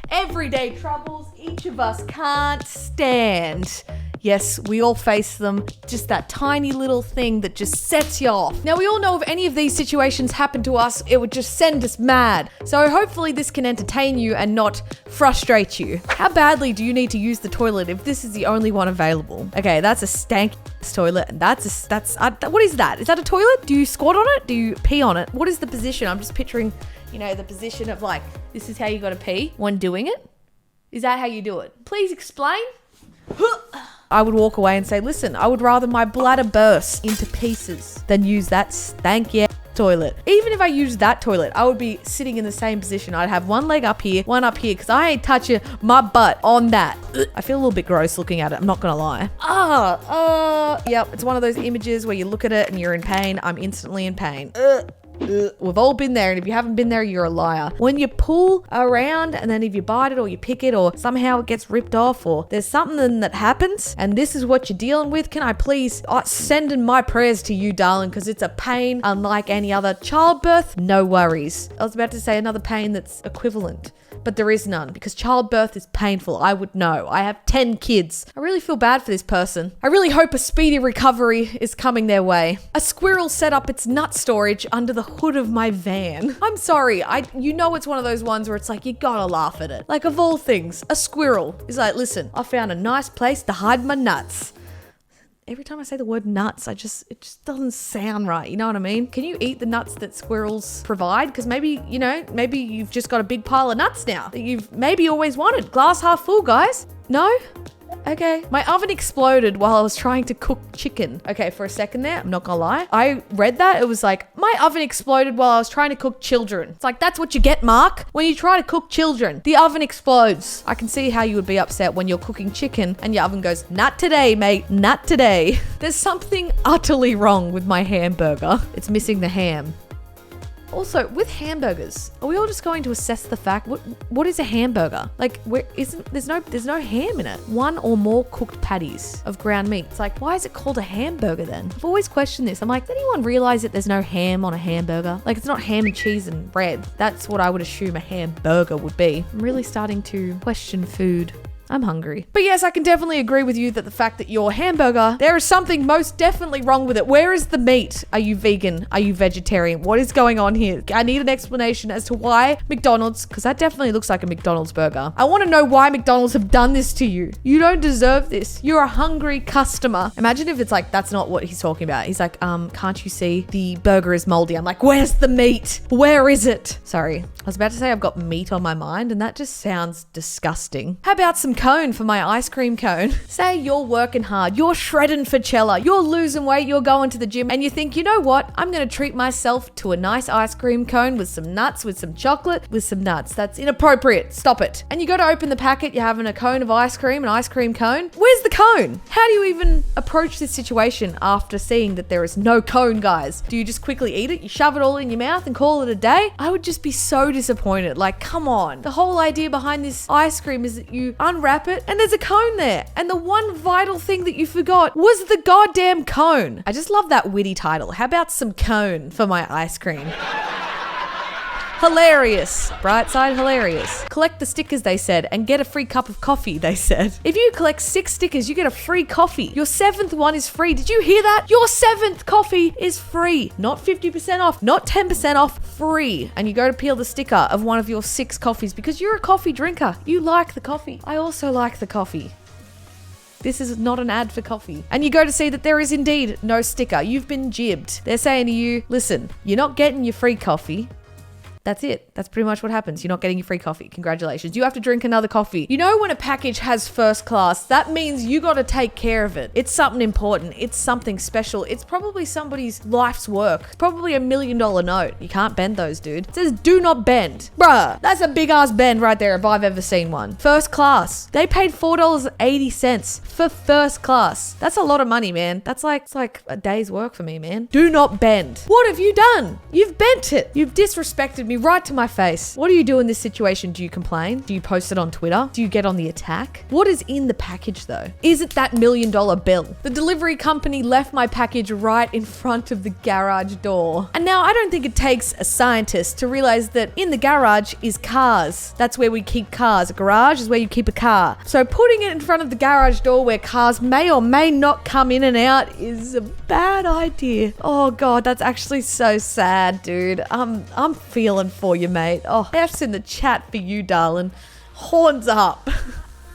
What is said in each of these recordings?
Everyday troubles each of us can't stand. Yes, we all face them. Just that tiny little thing that just sets you off. Now, we all know if any of these situations happen to us, it would just send us mad. So hopefully this can entertain you and not frustrate you. How badly do you need to use the toilet if this is the only one available? Okay, that's a stank toilet, and what is that? Is that a toilet? Do you squat on it? Do you pee on it? What is the position? I'm just picturing, the position of like, this is how you gotta pee when doing it. Is that how you do it? Please explain. I would walk away and say, listen, I would rather my bladder burst into pieces than use that stanky toilet. Even if I used that toilet, I would be sitting in the same position. I'd have one leg up here, one up here, because I ain't touching my butt on that. I feel a little bit gross looking at it, I'm not gonna lie. Yep, it's one of those images where you look at it and you're in pain. I'm instantly in pain. We've all been there, and if you haven't been there, you're a liar. When you pull around and then if you bite it or you pick it or somehow it gets ripped off or there's something that happens and this is what you're dealing with, can I please send in my prayers to you, darling, because it's a pain unlike any other. Childbirth, no worries. I was about to say another pain that's equivalent, but there is none because childbirth is painful. I would know. I have 10 kids. I really feel bad for this person. I really hope a speedy recovery is coming their way. A squirrel set up its nut storage under the hood of my van. I'm sorry. It's one of those ones where it's like, you gotta laugh at it. Like, of all things, a squirrel is like, listen, I found a nice place to hide my nuts. Every time I say the word nuts, it just doesn't sound right. You know what I mean? Can you eat the nuts that squirrels provide? Because maybe you've just got a big pile of nuts now that you've maybe always wanted. Glass half full, guys. No? Okay. My oven exploded while I was trying to cook chicken. Okay, for a second there, I'm not gonna lie. I read that. It was like, my oven exploded while I was trying to cook children. It's like, that's what you get, Mark. When you try to cook children, the oven explodes. I can see how you would be upset when you're cooking chicken and your oven goes, not today, mate, not today. There's something utterly wrong with my hamburger. It's missing the ham. Also, with hamburgers, are we all just going to assess the fact, what is a hamburger? Like, there's no ham in it. One or more cooked patties of ground meat. It's like, why is it called a hamburger then? I've always questioned this. I'm like, did anyone realize that there's no ham on a hamburger? Like, it's not ham and cheese and bread. That's what I would assume a hamburger would be. I'm really starting to question food. I'm hungry. But yes, I can definitely agree with you that the fact that your hamburger, there is something most definitely wrong with it. Where is the meat? Are you vegan? Are you vegetarian? What is going on here? I need an explanation as to why McDonald's, because that definitely looks like a McDonald's burger. I want to know why McDonald's have done this to you. You don't deserve this. You're a hungry customer. Imagine if it's like, that's not what he's talking about. He's like, can't you see the burger is moldy? I'm like, where's the meat? Where is it? Sorry. I was about to say I've got meat on my mind and that just sounds disgusting. How about some cone for my ice cream cone? Say you're working hard, you're shredding Facella, you're losing weight, you're going to the gym, and you think, you know what? I'm going to treat myself to a nice ice cream cone with some nuts, with some chocolate, with some nuts. That's inappropriate. Stop it. And you go to open the packet, you're having a cone of ice cream, an ice cream cone. Where's the cone? How do you even approach this situation after seeing that there is no cone, guys? Do you just quickly eat it? You shove it all in your mouth and call it a day? I would just be so disappointed. Like, come on. The whole idea behind this ice cream is that you unwrap it and there's a cone there. And the one vital thing that you forgot was the goddamn cone. I just love that witty title. How about some cone for my ice cream? Hilarious. Bright side hilarious. Collect the stickers, they said, and get a free cup of coffee, they said. If you collect 6 stickers, you get a free coffee. Your 7th one is free. Did you hear that? Your 7th coffee is free. Not 50% off, not 10% off, free. And you go to peel the sticker of one of your 6 coffees because you're a coffee drinker. You like the coffee. I also like the coffee. This is not an ad for coffee. And you go to see that there is indeed no sticker. You've been jibbed. They're saying to you, listen, you're not getting your free coffee. That's it. That's pretty much what happens. You're not getting your free coffee. Congratulations. You have to drink another coffee. You know, when a package has first class, that means you got to take care of it. It's something important. It's something special. It's probably somebody's life's work. It's probably $1 million note. You can't bend those, dude. It says do not bend. Bruh, that's a big ass bend right there if I've ever seen one. First class. They paid $4.80 for first class. That's a lot of money, man. It's like a day's work for me, man. Do not bend. What have you done? You've bent it. You've disrespected me me right to my face. What do you do in this situation? Do you complain? Do you post it on Twitter? Do you get on the attack? What is in the package though? Is it that $1 million bill? The delivery company left my package right in front of the garage door. And now I don't think it takes a scientist to realize that in the garage is cars. That's where we keep cars. A garage is where you keep a car. So putting it in front of the garage door where cars may or may not come in and out is a bad idea. Oh God, that's actually so sad, dude. I'm feeling for you, mate. Oh, F's in the chat for you, darling. Horns up.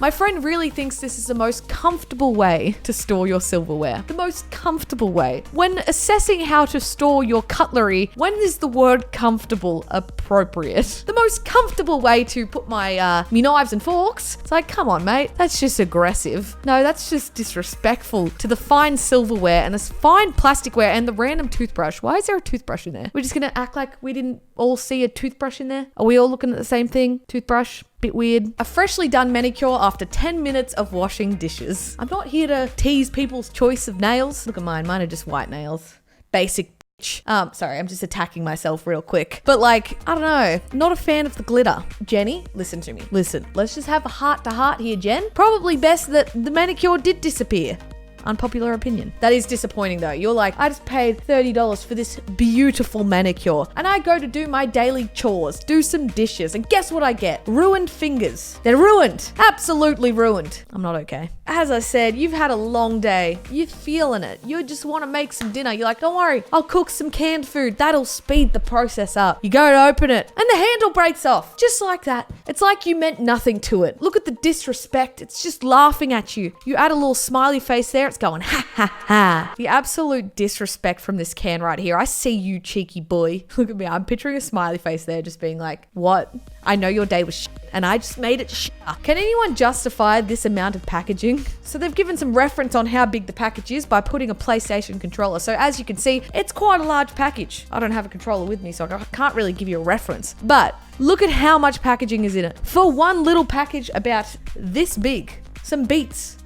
My friend really thinks this is the most comfortable way to store your silverware. The most comfortable way. When assessing how to store your cutlery, when is the word comfortable appropriate? The most comfortable way to put my me knives and forks. It's like, come on, mate. That's just aggressive. No, that's just disrespectful to the fine silverware and this fine plasticware and the random toothbrush. Why is there a toothbrush in there? We're just gonna act like we didn't all see a toothbrush in there? Are we all looking at the same thing? Toothbrush? Bit weird. A freshly done manicure after 10 minutes of washing dishes. I'm not here to tease people's choice of nails. Look at mine. Mine are just white nails. Basic bitch. Sorry, I'm just attacking myself real quick. But like, I don't know. Not a fan of the glitter. Jenny, listen to me. Listen, let's just have a heart to heart here, Jen. Probably best that the manicure did disappear. Unpopular opinion. That is disappointing though. You're like, I just paid $30 for this beautiful manicure and I go to do my daily chores, do some dishes, and guess what I get? Ruined fingers. They're ruined. Absolutely ruined. I'm not okay. As I said, you've had a long day. You're feeling it. You just want to make some dinner. You're like, don't worry, I'll cook some canned food. That'll speed the process up. You go to open it and the handle breaks off. Just like that. It's like you meant nothing to it. Look at the disrespect. It's just laughing at you. You add a little smiley face there. It's going, ha, ha, ha. The absolute disrespect from this can right here. I see you, cheeky boy. Look at me. I'm picturing a smiley face there just being like, what? I know your day was shit and I just made it shit. Can anyone justify this amount of packaging? So they've given some reference on how big the package is by putting a PlayStation controller. So as you can see, it's quite a large package. I don't have a controller with me, so I can't really give you a reference. But look at how much packaging is in it. For one little package about this big, some Beats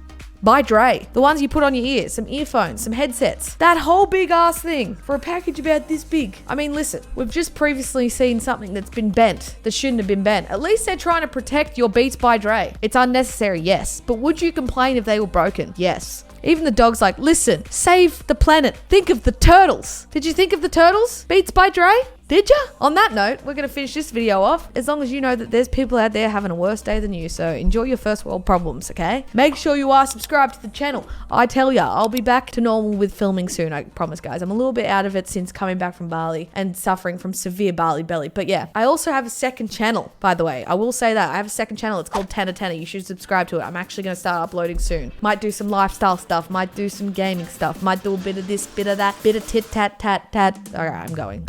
by Dre, the ones you put on your ears, some earphones, some headsets, that whole big ass thing for a package about this big. I mean, listen, we've just previously seen something that's been bent that shouldn't have been bent. At least they're trying to protect your Beats by Dre. It's unnecessary, yes, but would you complain if they were broken? Yes. Even the dog's like, listen, save the planet. Think of the turtles. Did you think of the turtles? Beats by Dre? Did ya? On that note, we're going to finish this video off. As long as you know that there's people out there having a worse day than you. So enjoy your first world problems, okay? Make sure you are subscribed to the channel. I tell ya, I'll be back to normal with filming soon. I promise, guys. I'm a little bit out of it since coming back from Bali and suffering from severe Bali belly. But yeah, I also have a second channel, by the way. I will say that. I have a second channel. It's called Tannar. You should subscribe to it. I'm actually going to start uploading soon. Might do some lifestyle stuff. Might do some gaming stuff. Might do a bit of this, bit of that, bit of tit, tat, tat, tat. All right, I'm going.